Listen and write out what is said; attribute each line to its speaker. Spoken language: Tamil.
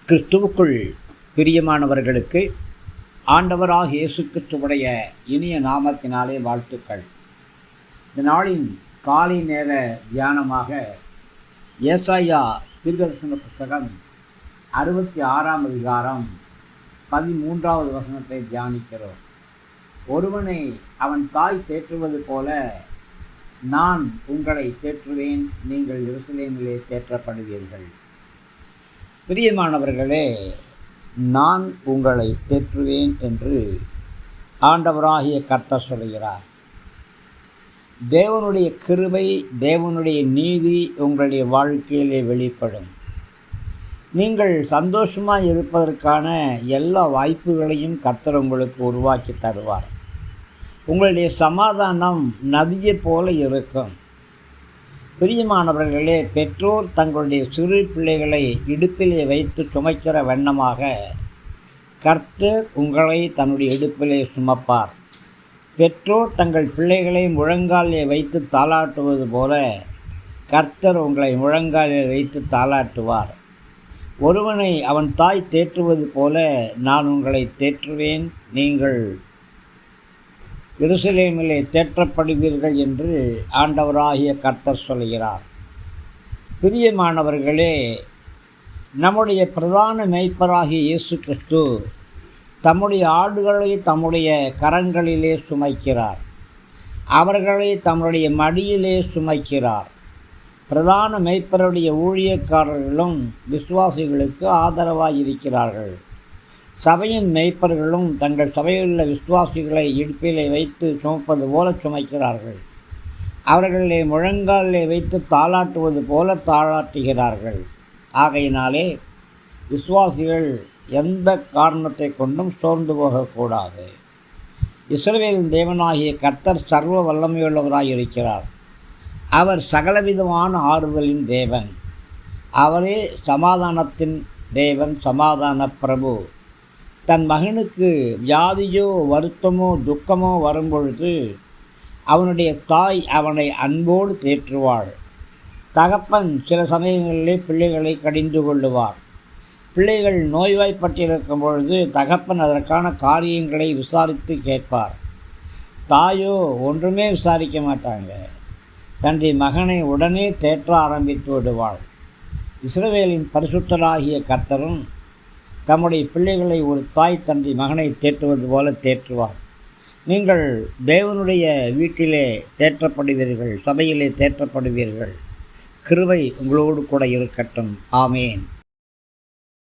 Speaker 1: கிறிஸ்துவுக்குள் பிரியமானவர்களுக்கு ஆண்டவராகிய இயேசு கிறிஸ்துவுடைய இனிய நாமத்தினாலே வாழ்த்துக்கள். இந்த நாளின் காலை நேர தியானமாக ஏசாயா தீர்க்கதரிசன புத்தகம் 66ஆம் அதிகாரம் 13வது வசனத்தை தியானிக்கிறோம். ஒருவனை அவன் தாய் தேற்றுவது போல நான் உங்களை தேற்றுவேன், நீங்கள் எருசலேமிலே தேற்றப்படுவீர்கள். பிரியமானவர்களே, நான் உங்களை தேற்றுவேன் என்று ஆண்டவராகிய கர்த்தர் சொல்கிறார். தேவனுடைய கிருபை, தேவனுடைய நீதி உங்களுடைய வாழ்க்கையிலே வெளிப்படும். நீங்கள் சந்தோஷமாக இருப்பதற்கான எல்லா வாய்ப்புகளையும் கர்த்தர் உங்களுக்கு உருவாக்கி தருவார். உங்களுடைய சமாதானம் நதியை போல இருக்கும். பிரியமானவர்களே, பெற்றோர் தங்களுடைய சிறு பிள்ளைகளை இடுப்பிலே வைத்து சுமைக்கிற வண்ணமாக கர்த்தர் உங்களை தன்னுடைய இடுப்பிலே சுமப்பார். பெற்றோர் தங்கள் பிள்ளைகளை முழங்காலே வைத்து தாளாட்டுவது போல கர்த்தர் உங்களை முழங்காலே வைத்து தாளாட்டுவார். ஒருவனை அவன் தாய் தேற்றுவது போல நான் உங்களை தேற்றுவேன், நீங்கள் எருசலேமிலே தேற்றப்படுவீர்கள் என்று ஆண்டவராகிய கர்த்தர் சொல்கிறார். பிரியமானவர்களே, நம்முடைய பிரதான மேய்ப்பராகிய இயேசு கிறிஸ்து தம்முடைய ஆடுகளை தம்முடைய கரங்களிலே சுமைக்கிறார். அவர்களை தம்முடைய மடியிலே சுமைக்கிறார். பிரதான மேய்ப்பருடைய ஊழியக்காரர்களும் விசுவாசிகளுக்கு ஆதரவாக இருக்கிறார்கள். சபையின் மேய்ப்பர்களும் தங்கள் சபையில் உள்ள விசுவாசிகளை இடுப்பிலே வைத்து சுமப்பது போல சுமைக்கிறார்கள். அவர்களை முழங்காலே வைத்து தாளாட்டுவது போல தாளாட்டுகிறார்கள். ஆகையினாலே விசுவாசிகள் எந்த காரணத்தை கொண்டும் சோர்ந்து போகக்கூடாது. இஸ்ரவேலின் தேவனாகிய கர்த்தர் சர்வ வல்லமையுள்ளவராக இருக்கிறார். அவர் சகலவிதமான ஆறுதலின் தேவன். அவரே சமாதானத்தின் தேவன், சமாதான பிரபு. தன் மகனுக்கு வியாதியோ வருத்தமோ துக்கமோ வரும்பொழுது அவனுடைய தாய் அவனை அன்போடு தேற்றுவாள். தகப்பன் சில சமயங்களிலே பிள்ளைகளை கடிந்து கொள்ளுவார். பிள்ளைகள் நோய்வாய்ப்பட்டிருக்கும் பொழுது தகப்பன் அதற்கான காரியங்களை விசாரித்து கேட்பார். தாயோ ஒன்றுமே விசாரிக்க மாட்டாங்க. தன்னுடைய மகனை உடனே தேற்ற ஆரம்பித்து விடுவாள். இஸ்ரவேலின் பரிசுத்தராகிய கர்த்தரும் தம்முடைய பிள்ளைகளை ஒரு தாய் தன்னுடைய மகனை தேற்றுவது போல தேற்றுவார். நீங்கள் தேவனுடைய வீட்டிலே தேற்றப்படுவீர்கள், சபையிலே தேற்றப்படுவீர்கள். கிருபை உங்களோடு கூட இருக்கட்டும். ஆமேன்.